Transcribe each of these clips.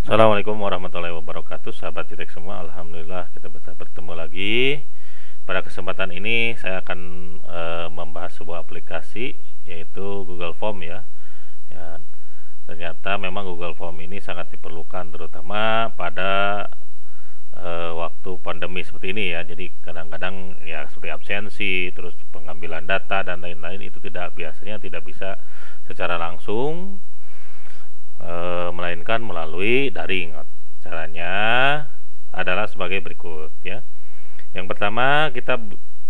Assalamualaikum warahmatullahi wabarakatuh, sahabat Citek semua. Alhamdulillah kita bisa bertemu lagi. Pada kesempatan ini saya akan membahas sebuah aplikasi yaitu Google Form ya. Ternyata memang Google Form ini sangat diperlukan terutama pada waktu pandemi seperti ini ya. Jadi kadang-kadang ya seperti absensi, terus pengambilan data dan lain-lain itu biasanya tidak bisa secara langsung, melainkan melalui daring. Caranya adalah sebagai berikut ya. Yang pertama kita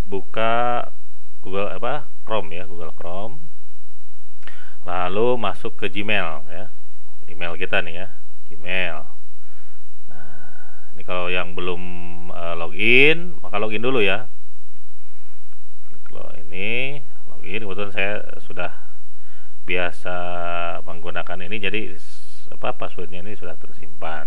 buka Chrome ya, Google Chrome. Lalu masuk ke Gmail ya. Email kita nih ya, Gmail. Nah, ini kalau yang belum login, maka login dulu ya. Kalau ini login, kebetulan saya sudah biasa menggunakan ini, jadi passwordnya ini sudah tersimpan.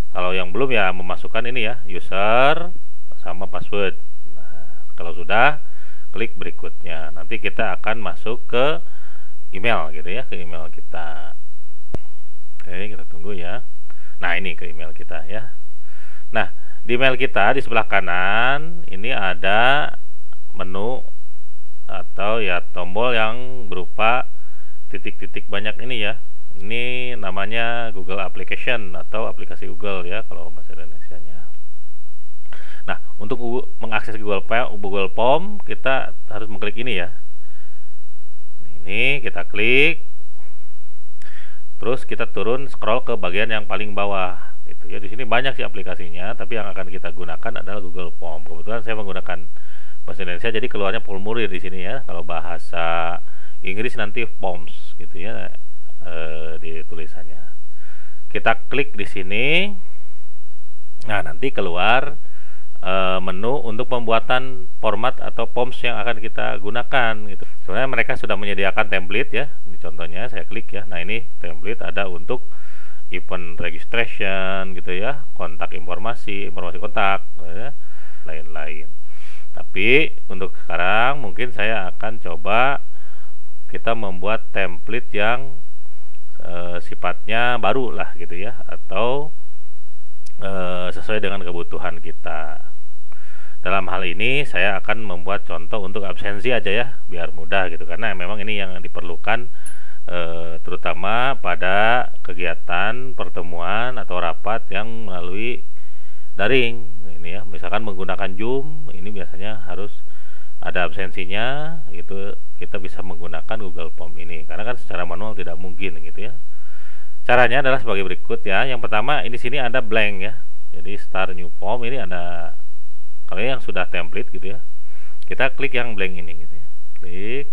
Kalau yang belum ya memasukkan ini ya, user sama password. Nah, kalau sudah, klik berikutnya. Nanti kita akan masuk ke email gitu ya, ke email kita. Oke, kita tunggu ya. Nah, ini ke email kita ya. Nah, di email kita di sebelah kanan ini ada menu atau ya tombol yang berupa titik-titik banyak ini ya. Ini namanya Google Application atau aplikasi Google ya kalau bahasa Indonesianya. Nah, untuk mengakses Google Form kita harus mengklik ini ya. Ini kita klik. Terus kita turun scroll ke bagian yang paling bawah gitu ya. Di sini banyak sih aplikasinya, tapi yang akan kita gunakan adalah Google Form. Kebetulan saya menggunakan bahasa Indonesia jadi keluarnya formulir di sini ya. Kalau bahasa Inggris nanti forms gitu ya, di tulisannya. Kita klik di sini. Nah, nanti keluar menu untuk pembuatan format atau forms yang akan kita gunakan gitu. Sebenarnya mereka sudah menyediakan template ya. Ini contohnya saya klik ya. Nah, ini template ada untuk event registration gitu ya, kontak informasi kontak ya, lain-lain. Tapi untuk sekarang mungkin saya akan coba kita membuat template yang sifatnya baru lah gitu ya, atau sesuai dengan kebutuhan kita. Dalam hal ini saya akan membuat contoh untuk absensi aja ya, biar mudah gitu, karena memang ini yang diperlukan terutama pada kegiatan pertemuan atau rapat yang melalui daring ini ya. Misalkan menggunakan Zoom, ini biasanya harus ada absensinya gitu, kita bisa menggunakan Google Form ini karena kan secara manual tidak mungkin gitu ya. Caranya adalah sebagai berikut ya. Yang pertama, ini sini ada blank ya. Jadi start new form ini ada, kalau yang sudah template gitu ya, kita klik yang blank ini gitu ya. Klik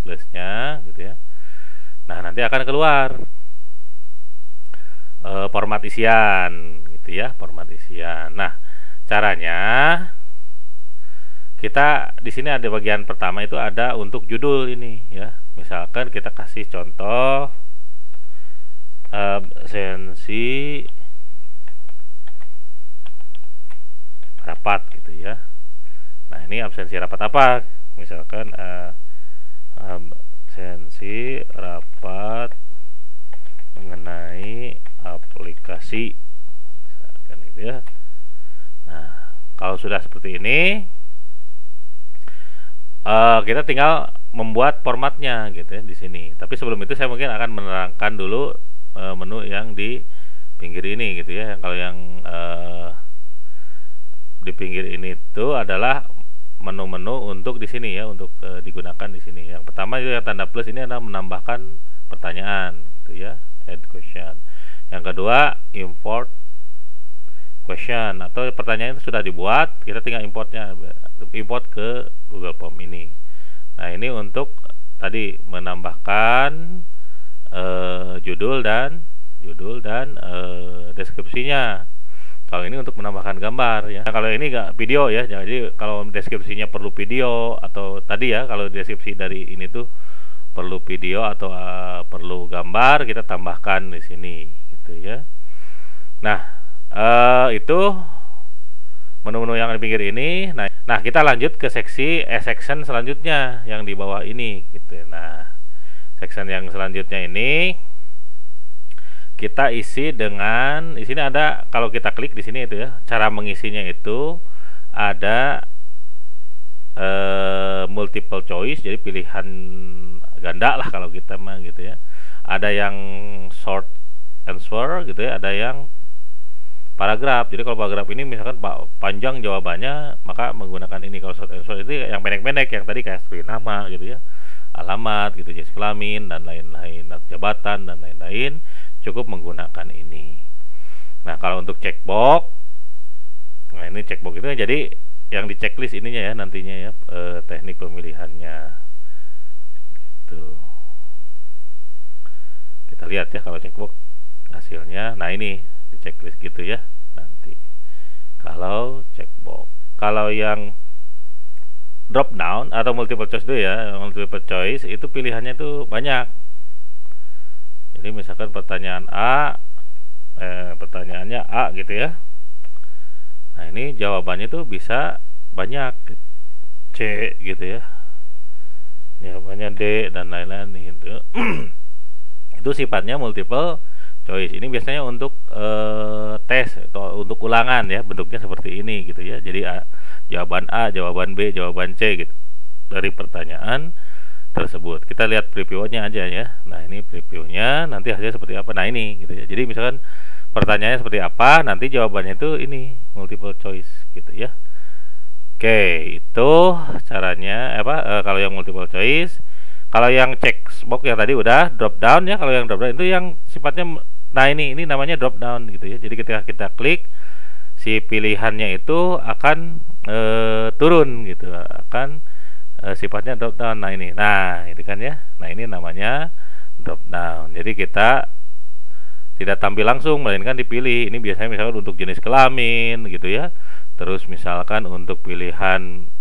plusnya gitu ya. Nah, nanti akan keluar format isian gitu ya, format isian. Nah, caranya kita di sini ada bagian pertama itu ada untuk judul ini ya. Misalkan kita kasih contoh absensi rapat gitu ya. Nah, ini absensi rapat apa? Misalkan absensi rapat mengenai aplikasi misalkan gitu ya. Nah, kalau sudah seperti ini, kita tinggal membuat formatnya gitu ya di sini. Tapi sebelum itu saya mungkin akan menerangkan dulu menu yang di pinggir ini gitu ya. Yang kalau yang di pinggir ini itu adalah menu-menu untuk di sini ya, untuk digunakan di sini. Yang pertama itu yang tanda plus ini adalah menambahkan pertanyaan gitu ya, add question. Yang kedua import question, atau pertanyaan itu sudah dibuat, kita tinggal import ke Google Form ini. Nah, ini untuk tadi menambahkan judul dan deskripsinya. Kalau ini untuk menambahkan gambar ya. Nah, kalau ini nggak video ya, jadi kalau deskripsinya perlu video, atau tadi ya kalau deskripsi dari ini tuh perlu video atau perlu gambar, kita tambahkan di sini gitu ya. Nah, itu menu-menu yang di pinggir ini. Nah, kita lanjut ke seksi section selanjutnya yang di bawah ini gitu. Nah, section yang selanjutnya ini kita isi dengan, di sini ada, kalau kita klik di sini itu ya, cara mengisinya itu ada multiple choice, jadi pilihan ganda lah kalau kita mah gitu ya. Ada yang short answer gitu ya, ada yang paragraf. Jadi kalau paragraf ini misalkan panjang jawabannya, maka menggunakan ini. Kalau short answer itu yang pendek-pendek, yang tadi kayak seperti nama gitu ya, alamat gitu, jenis kelamin dan lain-lain, jabatan dan lain-lain, cukup menggunakan ini. Nah, kalau untuk checkbox, nah ini checkbox itu jadi yang di checklist ininya ya nantinya ya, teknik pemilihannya gitu. Kita lihat ya kalau checkbox hasilnya. Nah, ini di checklist gitu ya nanti kalau checkbox. Kalau yang drop down atau multiple choice itu ya, multiple choice itu pilihannya itu banyak. Jadi misalkan pertanyaan A, pertanyaannya A gitu ya. Nah, ini jawabannya itu bisa banyak, C gitu ya, jawabannya D dan lain-lain gitu. Itu sifatnya multiple choice. Ini biasanya untuk tes atau untuk ulangan ya, bentuknya seperti ini gitu ya. Jadi jawaban A, jawaban B, jawaban C gitu dari pertanyaan tersebut. Kita lihat previewnya aja ya. Nah, ini previewnya, nanti hasilnya seperti apa. Nah, ini gitu ya. Jadi misalkan pertanyaannya seperti apa, nanti jawabannya itu ini multiple choice gitu ya. Oke, itu caranya kalau yang multiple choice. Kalau yang checkbox yang tadi udah drop down ya. Kalau yang drop down itu yang sifatnya, nah ini namanya drop down gitu ya. Jadi ketika kita klik, si pilihannya itu akan turun gitu, akan sifatnya drop down. Nah, ini kan ya. Nah, ini namanya drop down. Jadi kita tidak tampil langsung, melainkan dipilih. Ini biasanya misalkan untuk jenis kelamin gitu ya. Terus misalkan untuk pilihan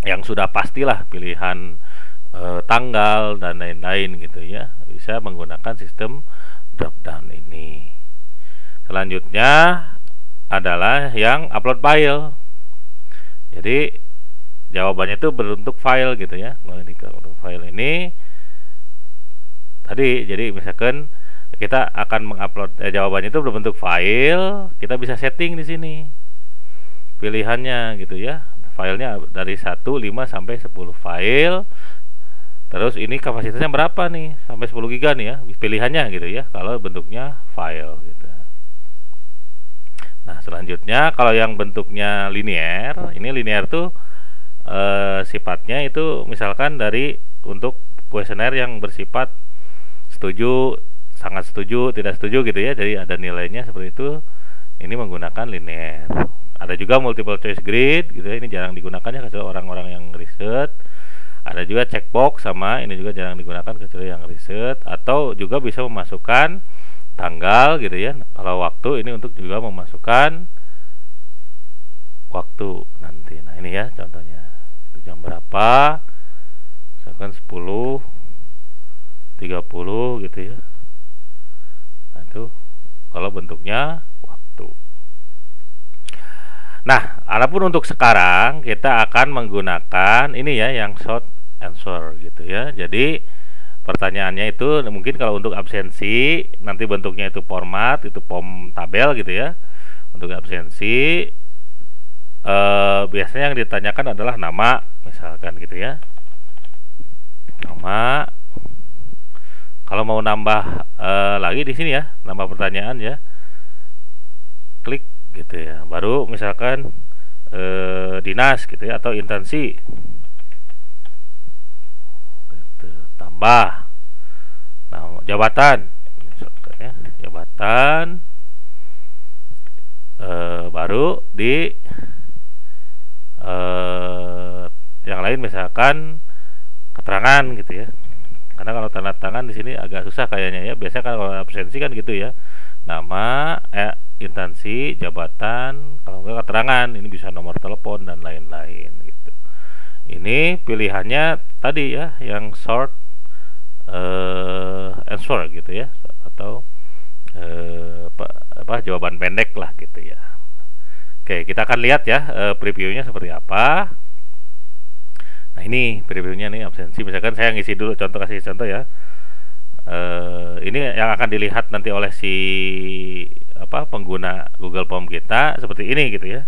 yang sudah pastilah, pilihan tanggal dan lain-lain gitu ya. Bisa menggunakan sistem drop down ini. Selanjutnya adalah yang upload file. Jadi jawabannya itu berbentuk file gitu ya. Nah, ini untuk file ini tadi, jadi misalkan kita akan mengupload jawabannya itu berbentuk file, kita bisa setting di sini pilihannya gitu ya. Filenya dari 1, 5 sampai 10 file. Terus ini kapasitasnya berapa nih? Sampai 10 GB nih ya, pilihannya gitu ya, kalau bentuknya file gitu. Nah, selanjutnya kalau yang bentuknya linear, ini linear tuh sifatnya itu misalkan dari untuk kuesioner yang bersifat setuju, sangat setuju, tidak setuju gitu ya. Jadi ada nilainya seperti itu. Ini menggunakan linear. Ada juga multiple choice grid gitu ya. Ini jarang digunakan ya kecuali orang-orang yang riset. Ada juga checkbox, sama ini juga jarang digunakan kecuali yang riset. Atau juga bisa memasukkan tanggal gitu ya. Kalau waktu ini untuk juga memasukkan waktu nanti. Nah, ini ya contohnya. Itu jam berapa? Misalkan 10.30 gitu ya. Nah, itu kalau bentuknya waktu. Nah, adapun untuk sekarang kita akan menggunakan ini ya, yang short answer gitu ya. Jadi pertanyaannya itu mungkin kalau untuk absensi nanti bentuknya itu format, itu form tabel gitu ya. Untuk absensi biasanya yang ditanyakan adalah nama misalkan gitu ya. Nama. Kalau mau nambah lagi di sini ya, nambah pertanyaan ya, klik gitu ya. Baru misalkan dinas gitu ya, atau instansi gitu. Tambah nah, jabatan misalkan ya, jabatan baru di yang lain misalkan keterangan gitu ya. Karena kalau tanda tangan di sini agak susah kayaknya ya. Biasanya kalau absensi kan gitu ya. Nama, instansi, jabatan, kalau enggak keterangan, ini bisa nomor telepon dan lain-lain gitu. Ini pilihannya tadi ya, yang short answer gitu ya, atau jawaban pendek lah gitu ya. Oke, kita akan lihat ya previewnya seperti apa. Nah, ini previewnya nih absensi. Misalkan saya ngisi dulu contoh, kasih contoh ya. Ini yang akan dilihat nanti oleh si pengguna Google Form kita seperti ini gitu ya.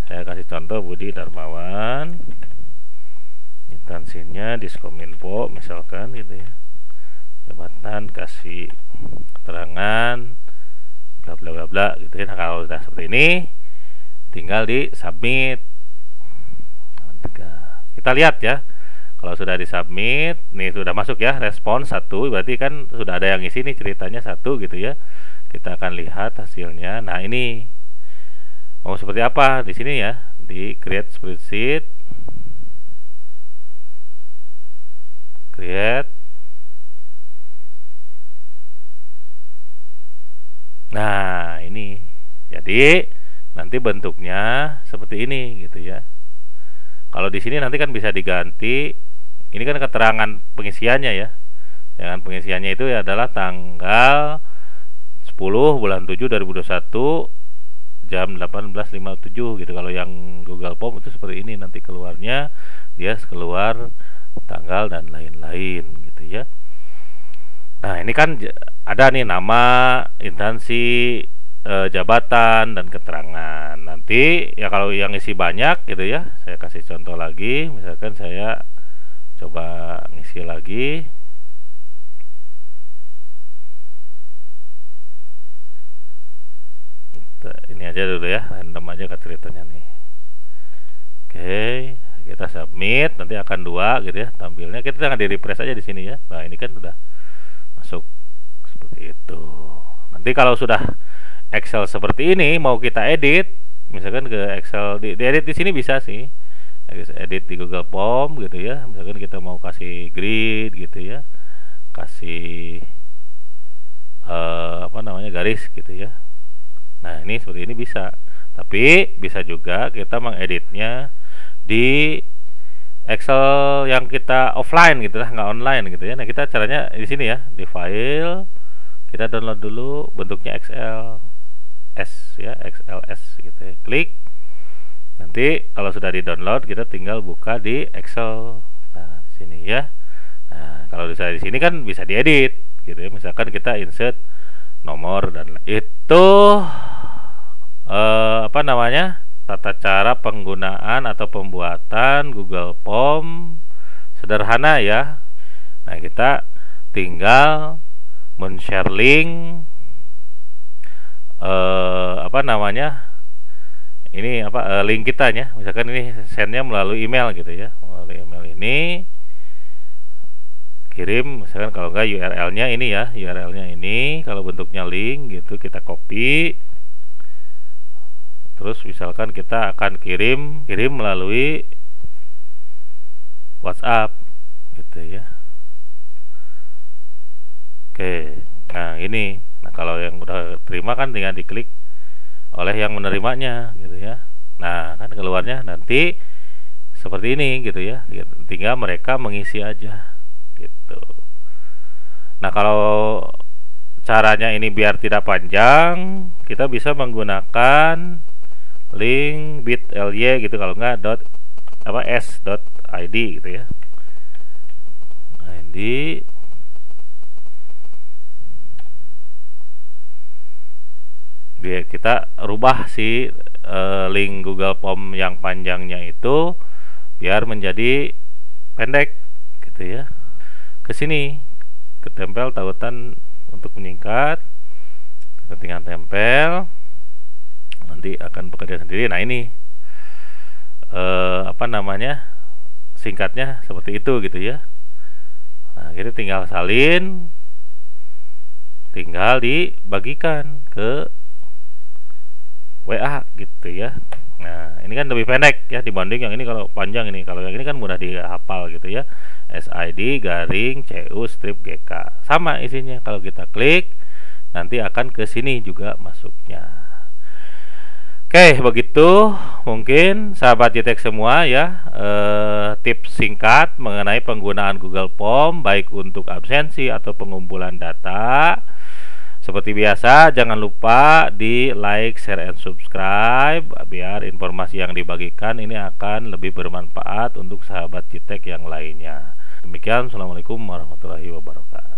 Saya kasih contoh Budi Darmawan, instansinya Diskominfo misalkan gitu ya, jabatan, kasih keterangan bla bla bla bla gitu ya. Nah, kalau sudah seperti ini tinggal di submit. Kita lihat ya, kalau sudah di submit nih sudah masuk ya, respon 1, berarti kan sudah ada yang isi nih, ceritanya 1 gitu ya. Kita akan lihat hasilnya. Nah, ini mau seperti apa di sini ya, di create spreadsheet, create. Nah, ini jadi nanti bentuknya seperti ini gitu ya. Kalau di sini nanti kan bisa diganti, ini kan keterangan pengisiannya ya. Yang pengisiannya itu adalah tanggal 10 bulan 7 2021 jam 18.57 gitu. Kalau yang Google Form itu seperti ini, nanti keluarnya dia keluar tanggal dan lain-lain gitu ya. Nah, ini kan ada nih nama, instansi, jabatan dan keterangan. Nanti ya kalau yang isi banyak gitu ya, saya kasih contoh lagi. Misalkan saya coba ngisi lagi. Ini aja dulu ya, random aja ceritanya nih. Oke, kita submit, nanti akan 2 gitu ya tampilnya. Kita jangan di refresh aja di sini ya. Nah, ini kan udah masuk seperti itu. Nanti kalau sudah Excel seperti ini mau kita edit, misalkan ke Excel di edit di sini bisa sih. Edit di Google Form gitu ya. Misalkan kita mau kasih grid gitu ya. Kasih garis gitu ya. Nah, ini seperti ini bisa. Tapi bisa juga kita mengeditnya di Excel yang kita offline gitu lah, nggak online gitu ya. Nah, kita caranya di sini ya, di file, kita download dulu bentuknya XLS ya, XLS gitu ya. Klik. Nanti kalau sudah di-download kita tinggal buka di Excel. Nah, di sini ya. Nah, kalau bisa di sini kan bisa diedit gitu ya. Misalkan kita insert nomor dan itu tata cara penggunaan atau pembuatan Google Form sederhana ya. Nah, kita tinggal men-share link link kitanya. Misalkan ini sendnya melalui email gitu ya. Melalui email ini kirim, misalkan kalau enggak URL-nya ini ya, URL-nya ini, kalau bentuknya link gitu kita copy. Terus misalkan kita akan kirim melalui WhatsApp gitu ya. Oke. Nah, ini. Nah, kalau yang udah terima kan tinggal diklik oleh yang menerimanya gitu ya. Nah, kan keluarnya nanti seperti ini gitu ya. Tinggal mereka mengisi aja gitu. Nah, kalau caranya ini biar tidak panjang, kita bisa menggunakan link bit.ly gitu, kalau enggak s.id gitu ya. ID biar kita rubah si link Google Form yang panjangnya itu biar menjadi pendek gitu ya. Ke sini ketempel tautan untuk menyingkat, kita tinggal tempel, nanti akan bekerja sendiri. Nah, ini singkatnya seperti itu gitu ya. Nah, kita tinggal salin, tinggal dibagikan ke WA gitu ya. Nah, ini kan lebih pendek ya dibanding yang ini. Kalau panjang ini, kalau yang ini kan mudah dihafal gitu ya. SID garing CU strip GK. Sama isinya. Kalau kita klik nanti akan ke sini juga masuknya. Oke, begitu mungkin sahabat JTEX semua ya, tips singkat mengenai penggunaan Google Form baik untuk absensi atau pengumpulan data. Seperti biasa, jangan lupa di like, share, and subscribe biar informasi yang dibagikan ini akan lebih bermanfaat untuk sahabat JTEX yang lainnya. Demikian, assalamualaikum warahmatullahi wabarakatuh.